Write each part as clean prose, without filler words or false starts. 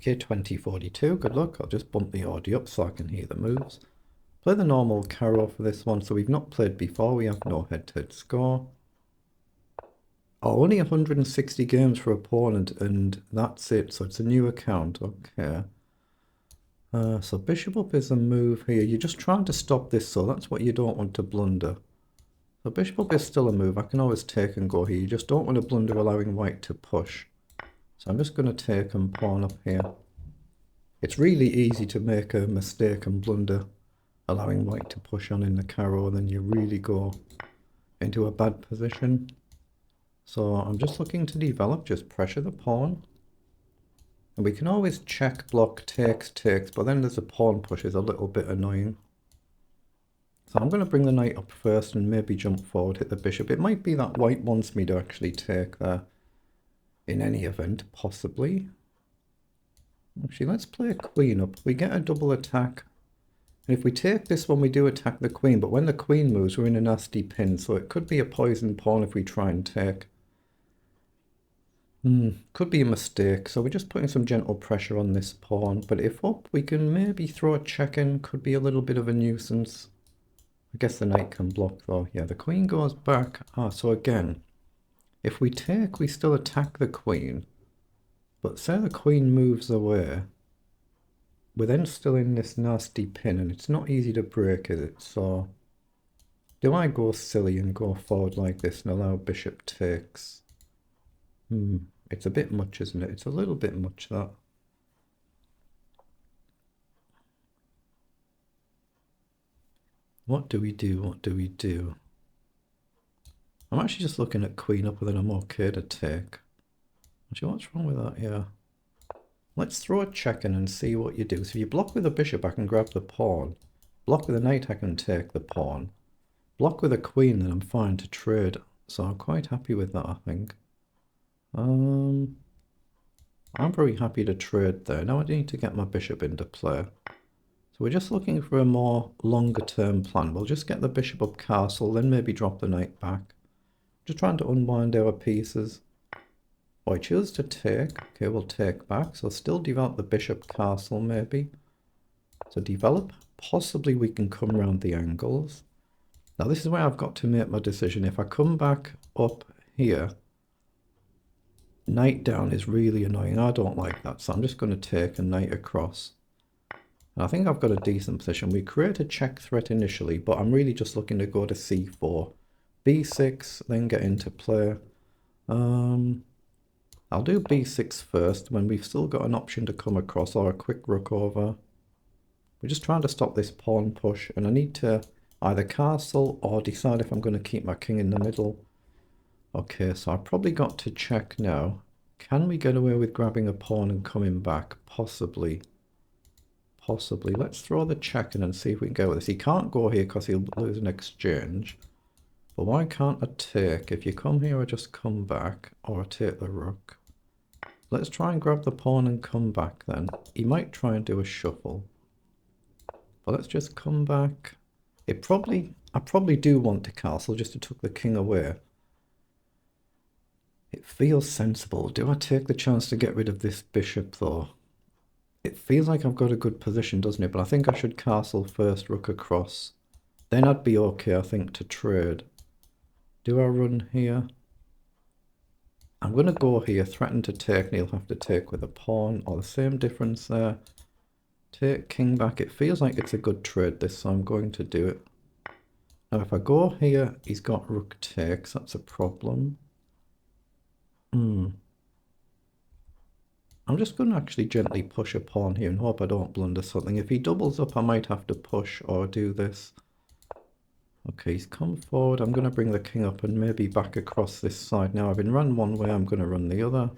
Okay, 2042, good luck. I'll just bump the audio up so I can hear the moves. Play the normal Caro for this one, so we've not played before, we have no head-to-head score. Oh, only 160 games for opponent, and that's it, so it's a new account, okay. So bishop up is a move here. You're just trying to stop this, so that's what you don't want to blunder. So bishop up is still a move. I can always take and go here. You just don't want to blunder allowing white to push. So I'm just going to take and pawn up here. It's really easy to make a mistake and blunder allowing white to push on in the Caro, and then you really go into a bad position. So I'm just looking to develop, just pressure the pawn. And we can always check, block, takes, but then there's a pawn push is a little bit annoying. So I'm going to bring the knight up first and maybe jump forward, hit the bishop. It might be that white wants me to actually take there in any event, possibly. Actually, let's play a queen up. We get a double attack. And if we take this one, we do attack the queen. But when the queen moves, we're in a nasty pin. So it could be a poison pawn if we try and take. Could be a mistake. So we're just putting some gentle pressure on this pawn. But if up, we can maybe throw a check in. Could be a little bit of a nuisance. I guess the knight can block though. Yeah, the queen goes back. So again, if we take, we still attack the queen. But say the queen moves away. We're then still in this nasty pin, and it's not easy to break, is it? So do I go silly and go forward like this and allow bishop takes? It's a bit much, isn't it? It's a little bit much, that. What do we do? What do we do? I'm actually just looking at queen up, and then I'm okay to take. Actually, what's wrong with that? Yeah. Let's throw a check in and see what you do. So if you block with a bishop, I can grab the pawn. Block with a knight, I can take the pawn. Block with a queen, then I'm fine to trade. So I'm quite happy with that, I think. I'm very happy to trade there. Now I need to get my bishop into play. So we're just looking for a more longer term plan. We'll just get the bishop up castle, then maybe drop the knight back. Just trying to unwind our pieces. Oh, I choose to take. Okay, we'll take back. So still develop the bishop castle maybe. So develop. Possibly we can come around the angles. Now this is where I've got to make my decision. If I come back up here, knight down is really annoying. I don't like that. So I'm just going to take a knight across. And I think I've got a decent position. We create a check threat initially, but I'm really just looking to go to c4. b6, then get into play. I'll do b6 first when we've still got an option to come across, or a quick rook over. We're just trying to stop this pawn push, and I need to either castle or decide if I'm going to keep my king in the middle. Okay, so I've probably got to check now. Can we get away with grabbing a pawn and coming back? Possibly. Possibly. Let's throw the check in and see if we can go with this. He can't go here because he'll lose an exchange. But why can't I take? If you come here, I just come back, or I take the rook. Let's try and grab the pawn and come back then. He might try and do a shuffle. But let's just come back. I probably do want to castle just to tuck the king away. It feels sensible. Do I take the chance to get rid of this bishop though? It feels like I've got a good position, doesn't it? But I think I should castle first, rook across. Then I'd be okay, I think, to trade. Do I run here? I'm going to go here, threaten to take, and he'll have to take with a pawn, or the same difference there. Take king back. It feels like it's a good trade this, so I'm going to do it. Now if I go here, he's got rook takes, that's a problem. I'm just going to actually gently push a pawn here and hope I don't blunder something. If he doubles up, I might have to push or do this. Okay, he's come forward. I'm going to bring the king up and maybe back across this side. Now I've been run one way, I'm going to run the other.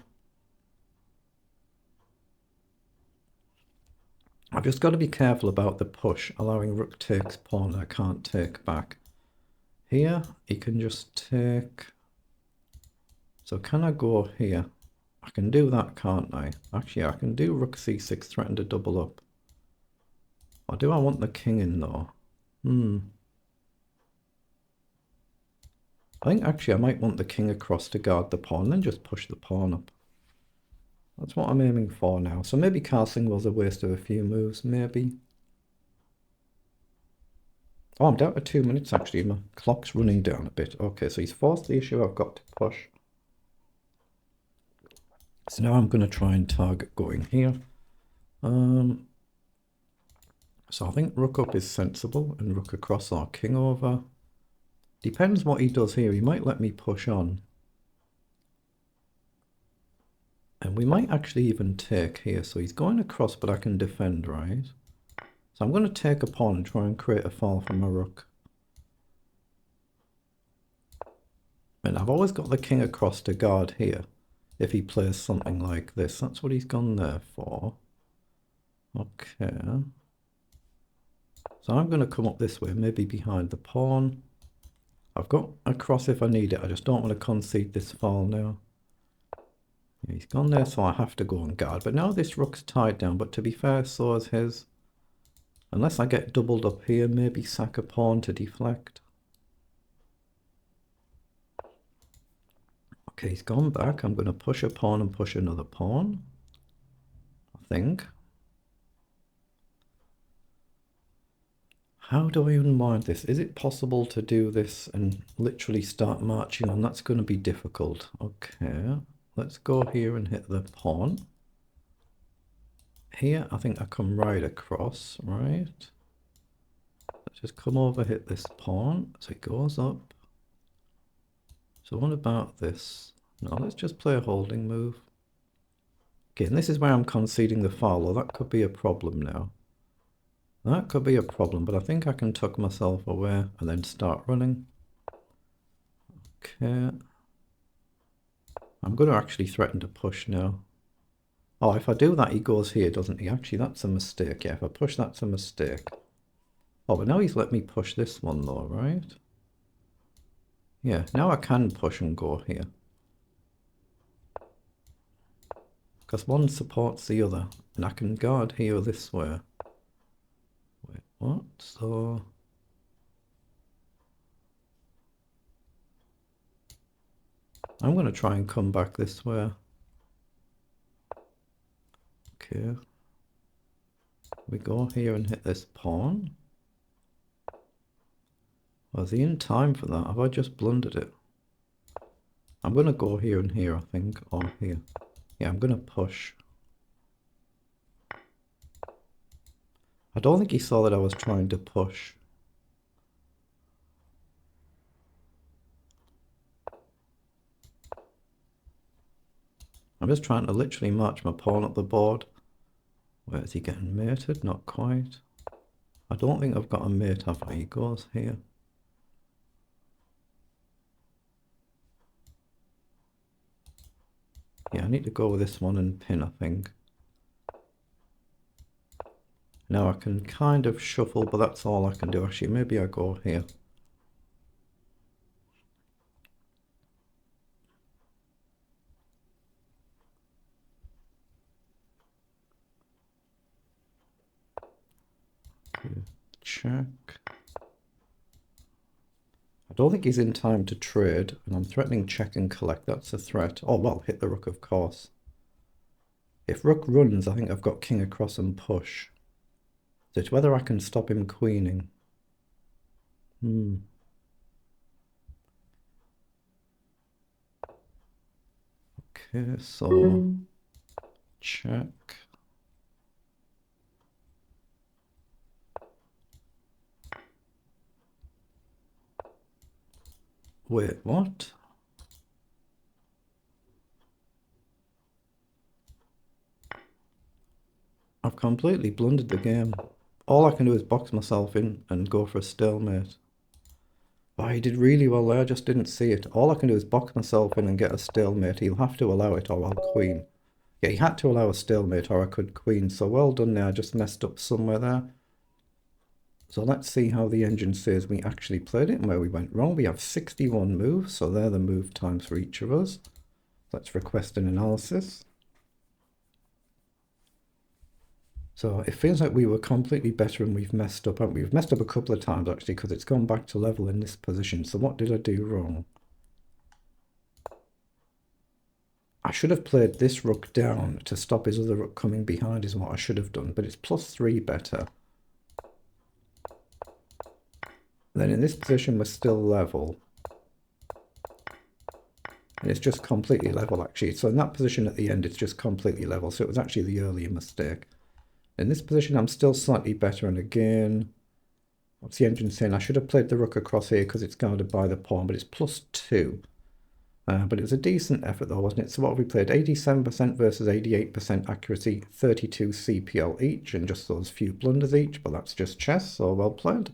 I've just got to be careful about the push, allowing rook takes pawn I can't take back. Here, he can just take. So can I go here? I can do that, can't I? Actually, I can do rook c6, threaten to double up. Or do I want the king in though? I think actually I might want the king across to guard the pawn, then just push the pawn up. That's what I'm aiming for now. So maybe castling was a waste of a few moves, maybe. Oh, I'm down to 2 minutes actually. My clock's running down a bit. Okay, so he's forced the issue. I've got to push. So now I'm going to try and target going here. So I think rook up is sensible and rook across or king over. Depends what he does here. He might let me push on. And we might actually even take here. So he's going across, but I can defend, right? So I'm going to take a pawn and try and create a fall for my rook. And I've always got the king across to guard here. If he plays something like this. That's what he's gone there for. Okay. So I'm going to come up this way, maybe behind the pawn. I've got a cross if I need it. I just don't want to concede this fall now. Yeah, he's gone there, so I have to go and guard. But now this rook's tied down. But to be fair, so is his. Unless I get doubled up here, maybe sack a pawn to deflect. Okay, he's gone back. I'm going to push a pawn and push another pawn, I think. How do I unwind this? Is it possible to do this and literally start marching on? That's going to be difficult. Okay, let's go here and hit the pawn. Here, I think I come right across, right? Let's just come over, hit this pawn. So it goes up. So what about this? No, let's just play a holding move. Okay, and this is where I'm conceding the foul. That could be a problem now. That could be a problem, but I think I can tuck myself away and then start running. Okay. I'm going to actually threaten to push now. Oh, if I do that, he goes here, doesn't he? Actually, that's a mistake. Yeah, if I push, that's a mistake. Oh, but now he's let me push this one though, right? Yeah, now I can push and go here. Because one supports the other, and I can guard here this way. Wait, what? So... I'm going to try and come back this way. Okay. We go here and hit this pawn. Was he in time for that? Have I just blundered it? I'm going to go here and here, I think, or here. Yeah, I'm going to push. I don't think he saw that I was trying to push. I'm just trying to literally march my pawn up the board. Where is he getting mated? Not quite. I don't think I've got a mate, have I? He goes here. Yeah, I need to go with this one and pin, I think. Now I can kind of shuffle, but that's all I can do. Actually, maybe I go here. Check. I don't think he's in time to trade, and I'm threatening check and collect. That's a threat. Oh, well, hit the rook, of course. If rook runs, I think I've got king across and push. So it's whether I can stop him queening. Okay, so check. Wait, what? I've completely blundered the game. All I can do is box myself in and go for a stalemate. Oh, he did really well there, I just didn't see it. All I can do is box myself in and get a stalemate. He'll have to allow it or I'll queen. Yeah, he had to allow a stalemate or I could queen. So well done there, I just messed up somewhere there. So let's see how the engine says we actually played it and where we went wrong. We have 61 moves, so they're the move times for each of us. Let's request an analysis. So it feels like we were completely better and we've messed up, haven't we? We've messed up a couple of times actually because it's gone back to level in this position. So what did I do wrong? I should have played this rook down to stop his other rook coming behind is what I should have done, but it's +3 better. Then in this position we're still level. And it's just completely level actually. So in that position at the end it's just completely level. So it was actually the earlier mistake. In this position I'm still slightly better, and again, what's the engine saying? I should have played the rook across here because it's guarded by the pawn, but it's +2. But it was a decent effort though, wasn't it? So what have we played? 87% versus 88% accuracy, 32 CPL each, and just those few blunders each, but that's just chess, so well played.